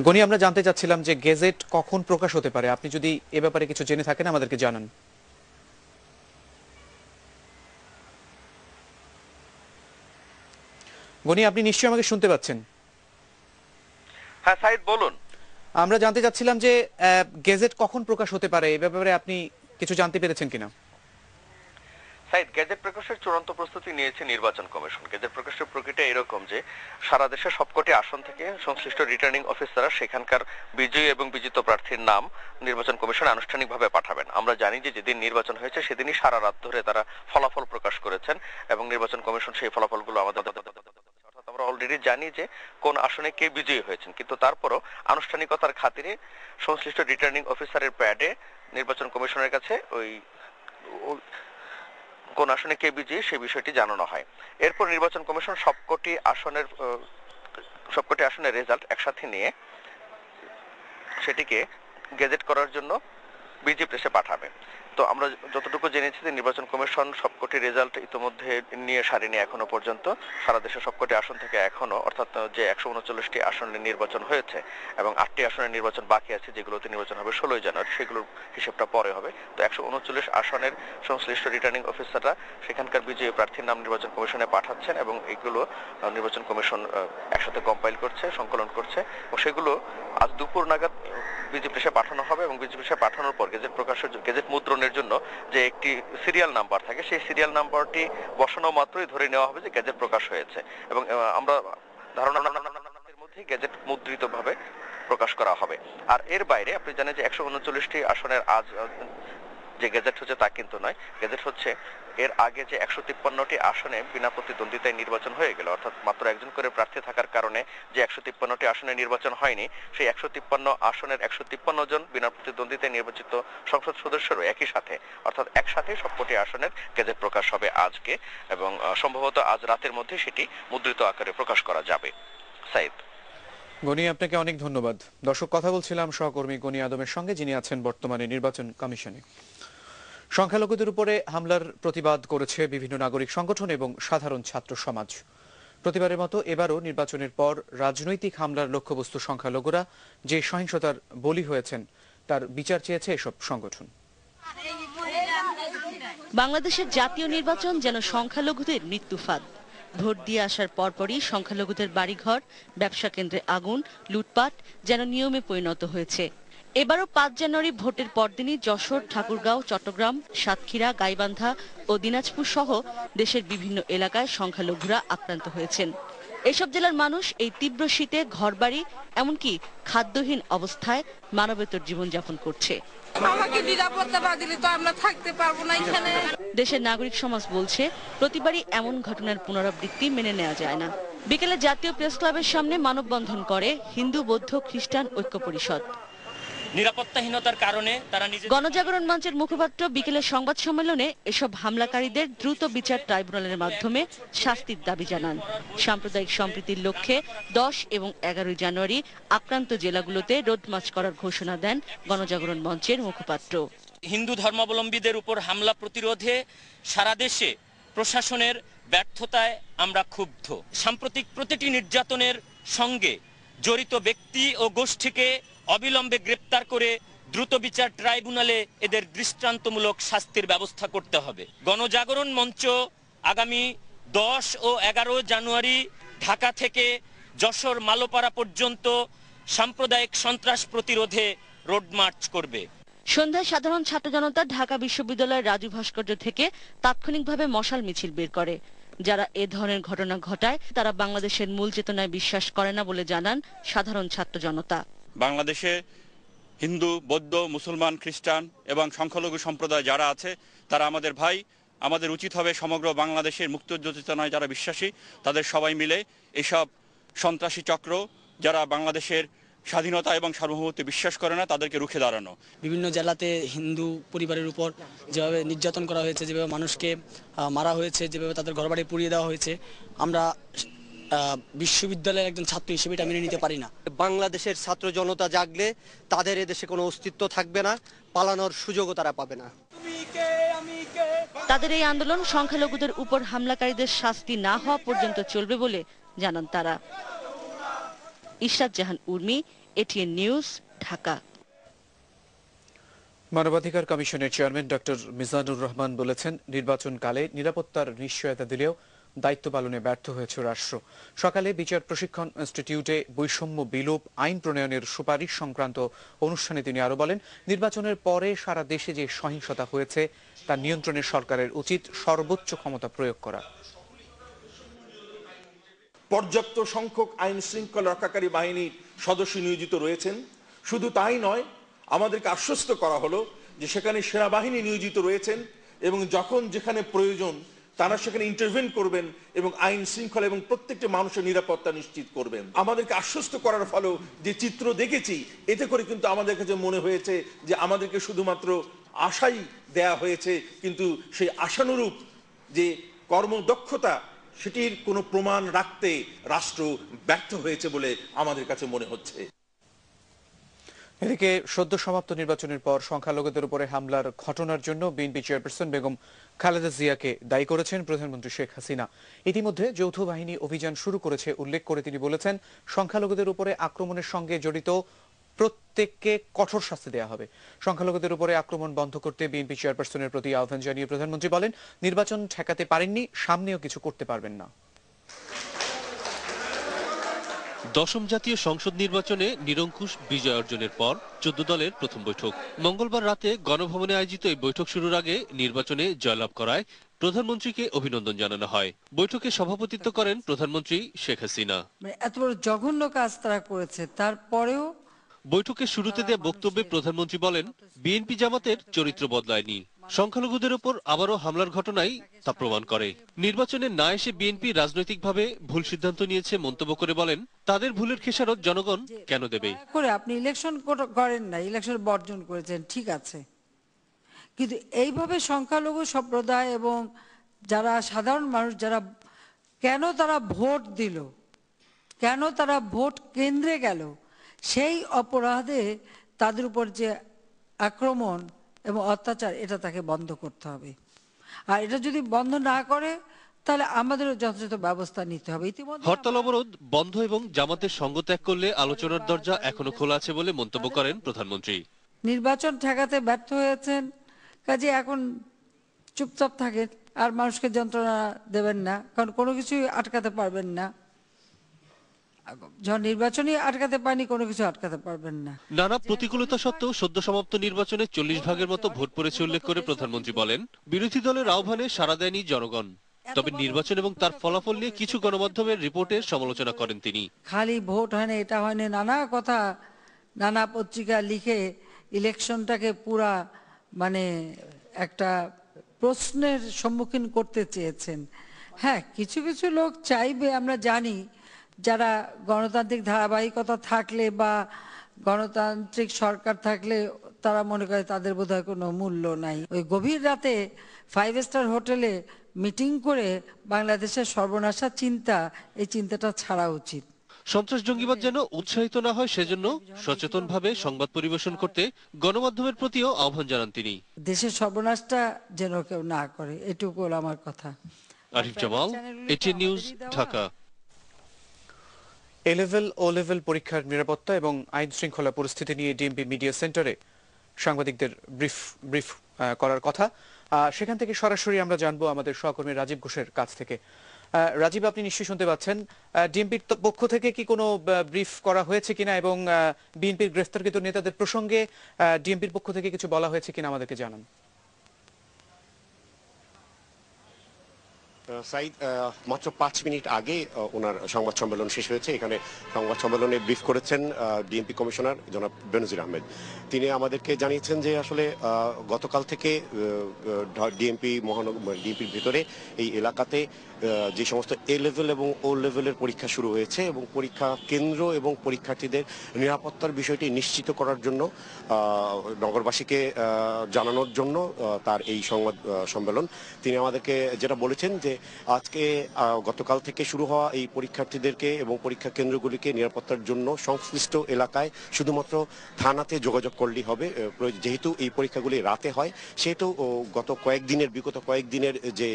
গনি, আমরা জানতে চাচ্ছিলাম যে গেজেট কখন প্রকাশ হতে পারে। আপনি যদি এ ব্যাপারে কিছু জেনে থাকেন আমাদেরকে জানান। গনি, আপনি নিশ্চয়ই আমাকে শুনতে পাচ্ছেন? হ্যাঁ সাইদ, বলুন। আমরা জানতে চাচ্ছিলাম যে গেজেট কখন প্রকাশ হতে পারে, এ ব্যাপারে আপনি কিছু জানতে পেরেছেন কিনা। সাইদ, গেজেট প্রকাশের চূড়ান্ত প্রস্তুতি নিয়েছে নির্বাচন কমিশন। গেজেট প্রকাশের প্রক্রিয়া এরকম যে সারা দেশের সবকটি আসন থেকে সংশ্লিষ্ট রিটার্নিং অফিসাররা সেখানকার বিজয়ী এবং বিজিত প্রার্থীর নাম নির্বাচন কমিশন আনুষ্ঠানিকভাবে পাঠাবেন। আমরা জানি যে যেদিন নির্বাচন হয়েছে সেদিনই সারা রাত ধরে তারা ফলাফল প্রকাশ করেছেন এবং নির্বাচন কমিশন সেই ফলাফলগুলো আমাদের আমরা অলরেডি জানি যে কোন আসনে কে বিজয়ী হয়েছেন, কিন্তু তারপরও আনুষ্ঠানিকতার খাতিরে সংশ্লিষ্ট রিটার্নিং অফিসারের প্যাডে নির্বাচন কমিশনের কাছে ওই কোন আসনে কে বিজয়ী সেই বিষয়টি জানানো হয়। এরপর নির্বাচন কমিশন সবকটি আসনের রেজাল্ট একসাথে নিয়ে সেটিকে গেজেট করার জন্য বিজি প্রেসে পাঠাবে। তো আমরা যতটুকু জেনেছি যে নির্বাচন কমিশন সবকটি রেজাল্ট ইতিমধ্যে নিয়ে সারেনি এখনো পর্যন্ত। সারা দেশের সবকটি আসন থেকে এখনো, অর্থাৎ যে 139টি আসনের নির্বাচন হয়েছে এবং 8টি আসনের নির্বাচন বাকি আছে যেগুলোতে নির্বাচন হবে 16 জানুয়ারি, সেগুলোর হিসেবটা পরে হবে। তো 139 আসনের সংশ্লিষ্ট রিটার্নিং অফিসাররা সেখানকার বিজয়ী প্রার্থীর নাম নির্বাচন কমিশনে পাঠাচ্ছেন এবং এগুলো নির্বাচন কমিশন একসাথে কম্পাইল করছে, সংকলন করছে এবং সেগুলো আজ দুপুর নাগাদ বিজি প্রেসে পাঠানো হবে এবং বিজি প্রেসে পাঠানোর পর গেজেট মুদ্রণের জন্য যে একটি সিরিয়াল নাম্বার থাকে, সেই সিরিয়াল নাম্বারটি বসানো মাত্রই ধরে নেওয়া হবে যে গেজেট প্রকাশ হয়েছে এবং আমরা ধারণার মধ্যে গেজেট মুদ্রিতভাবে প্রকাশ করা হবে। আর এর বাইরে আপনি জানেন যে 139টি আসনের আজ যে গেজেট হচ্ছে তা কিন্তু নয়। গেজেট হচ্ছে এর আগে যে 153টি আসনে বিনা প্রতিদ্বন্দ্বিতায় নির্বাচন হয়ে গেল, অর্থাৎ মাত্র একজন করে প্রার্থী থাকার কারণে যে 153টি আসনে নির্বাচন হয়নি, সেই 153 আসনের 153 জন বিনা প্রতিদ্বন্দ্বিতায় নির্বাচিত সংসদ সদস্যরও একই সাথে, অর্থাৎ একসাথে সবকটি আসনের গেজেট প্রকাশ হবে আজকে এবং সম্ভবত আজ রাতের মধ্যে সেটি মুদ্রিত আকারে প্রকাশ করা যাবে। সাইদ। গনি, আপনাকে অনেক ধন্যবাদ। দর্শক, কথা বলছিলাম সহকর্মী গনি আদমের সঙ্গে, যিনি আছেন বর্তমানে নির্বাচন কমিশনে। সংখ্যালঘুদের উপরে হামলার প্রতিবাদ করেছে বিভিন্ন নাগরিক সংগঠন এবং সাধারণ ছাত্র সমাজ। প্রতিবারের মতো এবারও নির্বাচনের পর রাজনৈতিক হামলার লক্ষ্যবস্তু সংখ্যালঘুরা যে সহিংসতার বলি হয়েছেন তার বিচার চেয়েছে এসব সংগঠন। বাংলাদেশের জাতীয় নির্বাচন যেন সংখ্যালঘুদের মৃত্যুফাঁদ। ভোট দিয়ে আসার পরপরই সংখ্যালঘুদের বাড়িঘর, ব্যবসা কেন্দ্রে আগুন, লুটপাট যেন নিয়মে পরিণত হয়েছে। এবারও 5 জানুয়ারি ভোটের পরদিনই যশোর, ঠাকুরগাঁও, চট্টগ্রাম, সাতক্ষীরা, গাইবান্ধা ও দিনাজপুর সহ দেশের বিভিন্ন এলাকায় সংখ্যালঘুরা আক্রান্ত হয়েছেন। এসব জেলার মানুষ এই তীব্র শীতে ঘরবাড়ি এমনকি খাদ্যহীন অবস্থায় মানবেতর জীবনযাপন করছে। আমাকে নিরাপত্তা না দিলে তো আমরা থাকতে পারবো না এখানে। দেশের নাগরিক সমাজ বলছে প্রতিবারই এমন ঘটনার পুনরাবৃত্তি মেনে নেওয়া যায় না। বিকেলে জাতীয় প্রেস ক্লাবের সামনে মানববন্ধন করে হিন্দু, বৌদ্ধ, খ্রিস্টান ঐক্য পরিষদ। নিরাপত্তাহীনতার কারণে তারা গণজাগরণ মঞ্চের মুখপাত্র বিকেলে সংবাদ সম্মেলনে এসব হামলাকারীদের দ্রুত বিচার ট্রাইব্যুনালের মাধ্যমে শাস্তির দাবি জানান। সাম্প্রদায়িক সম্প্রীতির লক্ষ্যে 10 এবং 11 জানুয়ারি আক্রান্ত জেলাগুলোতে রোড মার্চ করার ঘোষণা দেন গণজাগরণ মঞ্চের মুখপাত্র। হিন্দু ধর্মাবলম্বীদের উপর হামলা প্রতিরোধে সারা দেশে প্রশাসনের ব্যর্থতায় আমরা ক্ষুব্ধ। সাম্প্রতিক প্রতিটি নির্যাতনের সঙ্গে জড়িত ব্যক্তি ও গোষ্ঠীকে অবিলম্বে গ্রেপ্তার করে দ্রুত বিচার ট্রাইব্যুনালে এদের দৃষ্টান্তমূলক শাস্তির ব্যবস্থা করতে হবে। গণজাগরণ মঞ্চ আগামী 10 ও 11 জানুয়ারি ঢাকা থেকে যশোর মালোপাড়া পর্যন্ত সাম্প্রদায়িক সন্ত্রাস প্রতিরোধে রোড মার্চ করবে। সন্ধ্যায় সাধারণ ছাত্র জনতা ঢাকা বিশ্ববিদ্যালয়ের রাজু ভাস্কর্য থেকে তাৎক্ষণিকভাবে মশাল মিছিল বের করে। যারা এ ধরনের ঘটনা ঘটায় তারা বাংলাদেশের মূল চেতনায় বিশ্বাস করে না বলে জানান সাধারণ ছাত্র জনতা। বাংলাদেশে হিন্দু, বৌদ্ধ, মুসলমান, খ্রিস্টান এবং সংখ্যালঘু সম্প্রদায় যারা আছে তারা আমাদের ভাই। আমাদের উচিত হবে সমগ্র বাংলাদেশের মুক্তিযুদ্ধ চেতনায় যারা বিশ্বাসী তাদের সবাই মিলে এসব সন্ত্রাসী চক্র যারা বাংলাদেশের স্বাধীনতা এবং সার্বভৌমত্বে বিশ্বাস করে না তাদেরকে রুখে দাঁড়ানো। বিভিন্ন জেলাতে হিন্দু পরিবারের উপর যেভাবে নির্যাতন করা হয়েছে, যেভাবে মানুষকে মারা হয়েছে, যেভাবে তাদের ঘরবাড়ি পুড়িয়ে দেওয়া হয়েছে, আমরা বিশ্ববিদ্যালয়ের একজন ছাত্র হিসেবে এটা মেনে নিতে পারি না। বাংলাদেশের ছাত্র জনতা জাগলে তাদের এদেশে কোনো অস্তিত্ব থাকবে না, পালানোর সুযোগও তারা পাবে না। তাদের এই আন্দোলন সংখ্যালঘুদের উপর হামলাকারীদের শাস্তি না হওয়া পর্যন্ত চলবে বলে জানান তারা। ইশরাত জাহান উর্মি, এটিএন নিউজ, ঢাকা। মানবাধিকার কমিশনের চেয়ারম্যান ডক্টর মিজানুর রহমান বলেছেন, নির্বাচনকালে নিরাপত্তার নিশ্চয়তা দিলেও দায়িত্ব পালনে ব্যর্থ হয়েছে রাষ্ট্র। সকালে বিচার প্রশিক্ষণ ইনস্টিটিউটে বৈষম্য বিলোপ আইন প্রণয়নের সুপারিশ সংক্রান্ত অনুষ্ঠানে তিনি আরো বলেন, নির্বাচনের পরে সারা দেশে যে সহিংসতা হয়েছে তা নিয়ন্ত্রণে সরকারের উচিত সর্বোচ্চ ক্ষমতা প্রয়োগ করা। পর্যাপ্ত সংখ্যক আইন শৃঙ্খলা রক্ষাকারী বাহিনীর সদস্য নিয়োজিত রয়েছেন। শুধু তাই নয়, আমাদেরকে আশ্বস্ত করা হলো যে সেখানে সেনাবাহিনী নিয়োজিত রয়েছেন এবং যখন যেখানে প্রয়োজন তারা সেখানে ইন্টারভেন করবেন এবং আইন শৃঙ্খলা এবং প্রত্যেকটি মানুষের নিরাপত্তা নিশ্চিত করবেন। আমাদেরকে আশ্বস্ত করার ফলেও যে চিত্র দেখেছি, এতে করে কিন্তু আমাদের কাছে মনে হয়েছে যে আমাদেরকে শুধুমাত্র আশাই দেয়া হয়েছে, কিন্তু সেই আশানুরূপ যে কর্মদক্ষতা সেটির কোনো প্রমাণ রাখতে রাষ্ট্র ব্যর্থ হয়েছে বলে আমাদের কাছে মনে হচ্ছে। এদিকে সদ্য সমাপ্ত নির্বাচনের পর সংখ্যালঘুদের উপরে হামলার ঘটনার জন্য বিএনপি চেয়ারপারসন বেগম খালেদা জিয়াকে দায়ী করেছেন প্রধানমন্ত্রী শেখ হাসিনা। ইতিমধ্যে যৌথ বাহিনী অভিযান শুরু করেছে উল্লেখ করে তিনি বলেছেন, সংখ্যালঘুদের উপরে আক্রমণের সঙ্গে জড়িত প্রত্যেককে কঠোর শাস্তি দেওয়া হবে। সংখ্যালঘুদের উপরে আক্রমণ বন্ধ করতে বিএনপি চেয়ারপারসনের প্রতি আহ্বান জানিয়ে প্রধানমন্ত্রী বলেন, নির্বাচন ঠেকাতে পারেননি, সামনেও কিছু করতে পারবেন না। দশম জাতীয় সংসদ নির্বাচনে নিরঙ্কুশ বিজয় অর্জনের পর 14 দলের প্রথম বৈঠক। মঙ্গলবার রাতে গণভবনে আয়োজিত এই বৈঠক শুরুর আগে নির্বাচনে জয়লাভ করায় প্রধানমন্ত্রীকে অভিনন্দন জানানো হয়। বৈঠকে সভাপতিত্ব করেন প্রধানমন্ত্রী শেখ হাসিনা। এত বড় জঘন্য কাজ তারা করেছে, তারপরেও বৈঠকের শুরুতে দেয়া বক্তব্যে প্রধানমন্ত্রী বলেন, বিএনপি জামাতের চরিত্র বদলায়নি, সংখ্যালঘুদের উপর আবারও হামলার ঘটনাই তা প্রমাণ করে। নির্বাচনে না এসে বিএনপি রাজনৈতিকভাবে ভুল সিদ্ধান্ত নিয়েছে মন্তব্য করে বলেন, তাদের ভুলের খেসারত জনগণ কেন দেবে? আপনি ইলেকশন করেন না, ইলেকশন বর্জন করেছেন, ঠিক আছে, কিন্তু এইভাবে সংখ্যালঘু সম্প্রদায় এবং যারা সাধারণ মানুষ যারা কেন তারা ভোট দিল, কেন তারা ভোট কেন্দ্রে গেল, সেই অপরাধে তাদের উপর যে আক্রমণ এবং অত্যাচার, এটা তাকে বন্ধ করতে হবে। আর এটা যদি বন্ধ না করে তাহলে আমাদেরও যথাযথ ব্যবস্থা নিতে হবে। ইতিমধ্যে হরতাল অবরোধ বন্ধ এবং জামাতের সঙ্গ ত্যাগ করলে আলোচনার দরজা এখনো খোলা আছে বলে মন্তব্য করেন প্রধানমন্ত্রী। নির্বাচন ঠেকাতে ব্যর্থ হয়েছেন, কাজে এখন চুপচাপ থাকেন আর মানুষকে যন্ত্রণা দেবেন না, কারণ কোনো কিছুই আটকাতে পারবেন না। যখন নির্বাচনই আটকাতে পারেনি, কোনো কিছু আটকাতে পারবেন না। নানা প্রতিকূলতা সত্ত্বেও সদ্য সমাপ্ত নির্বাচনে 40 ভাগের মতো ভোট পড়েছে উল্লেখ করে প্রধানমন্ত্রী বলেন, বিরোধী দলের আহ্বানে সাড়া দেয়নি জনগণ। তবে নির্বাচন এবং তার ফলাফল নিয়ে কিছু গণমাধ্যমের রিপোর্টের সমালোচনা করেন তিনি। খালি ভোট হয় না, এটা হয় না, নানা কথা নানা পত্রিকা লিখে ইলেকশনটাকে পুরা একটা প্রশ্নের সম্মুখীন করতে চেয়েছেন। হ্যাঁ, কিছু কিছু লোক চাইবে, আমরা জানি, যারা গণতান্ত্রিক ধারাবাহিকতা থাকলে বা গণতান্ত্রিক সরকার থাকলে তারা মনে করে তাদের বোধহয় কোনো মূল্য নাই। ওই গভীর রাতে 5 স্টার হোটেলে মিটিং করে বাংলাদেশের সর্বনাশা চিন্তা, এই চিন্তাটা ছাড়া উচিত। সন্ত্রাস জঙ্গিবাদ যেন উৎসাহিত না হয় সেজন্য সচেতনভাবে সংবাদ পরিবেশন করতে গণমাধ্যমের প্রতিও আহ্বান জানান তিনি। দেশের সর্বনাশটা যেন কেউ না করে, এটুকু হলো আমার কথা। Arif Jamal, ATN news, Dhaka. A level O level পরীক্ষার নিরাপত্তা এবং আইন শৃঙ্খলা পরিস্থিতি নিয়ে ডিএমপি মিডিয়া সেন্টারে সাংবাদিকদের ব্রিফ করার কথা। সেখান থেকে সরাসরি আমরা জানবো আমাদের সহকর্মী রাজীব ঘোষের কাছ থেকে। রাজীব, আপনি নিশ্চয়ই শুনতে পাচ্ছেন, ডিএমপির পক্ষ থেকে কি কোনো ব্রিফ করা হয়েছে কিনা এবং বিএনপির গ্রেফতারকৃত নেতাদের প্রসঙ্গে ডিএমপির পক্ষ থেকে কিছু বলা হয়েছে কিনা আমাদেরকে জানান। সাইদ, মাত্র 5 মিনিট আগে ওনার সংবাদ সম্মেলন শেষ হয়েছে। এখানে সংবাদ সম্মেলনে ব্রিফ করেছেন ডিএমপি কমিশনার জনাব বেনজির আহমেদ। তিনি আমাদেরকে জানিয়েছেন যে আসলে গতকাল থেকে ডিএমপির ভিতরে এই এলাকাতে যে সমস্ত এ লেভেল এবং ও লেভেলের পরীক্ষা শুরু হয়েছে এবং পরীক্ষা কেন্দ্র এবং পরীক্ষার্থীদের নিরাপত্তার বিষয়টি নিশ্চিত করার জন্য নগরবাসীকে জানানোর জন্য তার এই সংবাদ সম্মেলন। তিনি আমাদেরকে যেটা বলেছেন যে আজকে গতকাল থেকে শুরু হওয়া এই পরীক্ষার্থীদেরকে এবং পরীক্ষা কেন্দ্রগুলিকে নিরাপত্তার জন্য সংশ্লিষ্ট এলাকায় শুধুমাত্র থানাতে যোগাযোগ করলেই হবে। যেহেতু এই পরীক্ষাগুলি রাতে হয়, সেহেতু বিগত কয়েকদিনের যে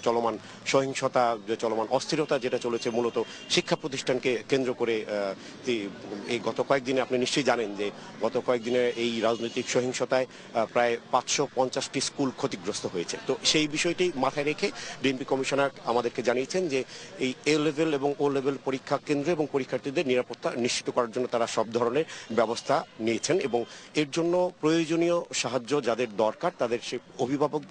চলমান সহিংসতা, যে চলমান অস্থিরতা যেটা চলেছে মূলত শিক্ষা প্রতিষ্ঠানকে কেন্দ্র করে, এই গত কয়েকদিনে আপনি নিশ্চয়ই জানেন যে গত কয়েকদিনে এই রাজনৈতিক সহিংসতায় প্রায় 550টি স্কুল ক্ষতিগ্রস্ত হয়েছে। তো সেই বিষয়টি মাথায় রেখে ডিএমপি কমিশনার আমাদেরকে জানিয়েছেন যে এই এ লেভেল এবং ও লেভেল পরীক্ষা কেন্দ্র এবং পরীক্ষার্থীদের নিরাপত্তা নিশ্চিত করার জন্য তারা সব ধরনের ব্যবস্থা নিয়েছেন এবং এর জন্য প্রয়োজনীয় সাহায্য যাদের দরকার তাদের সে অভিভাবকদের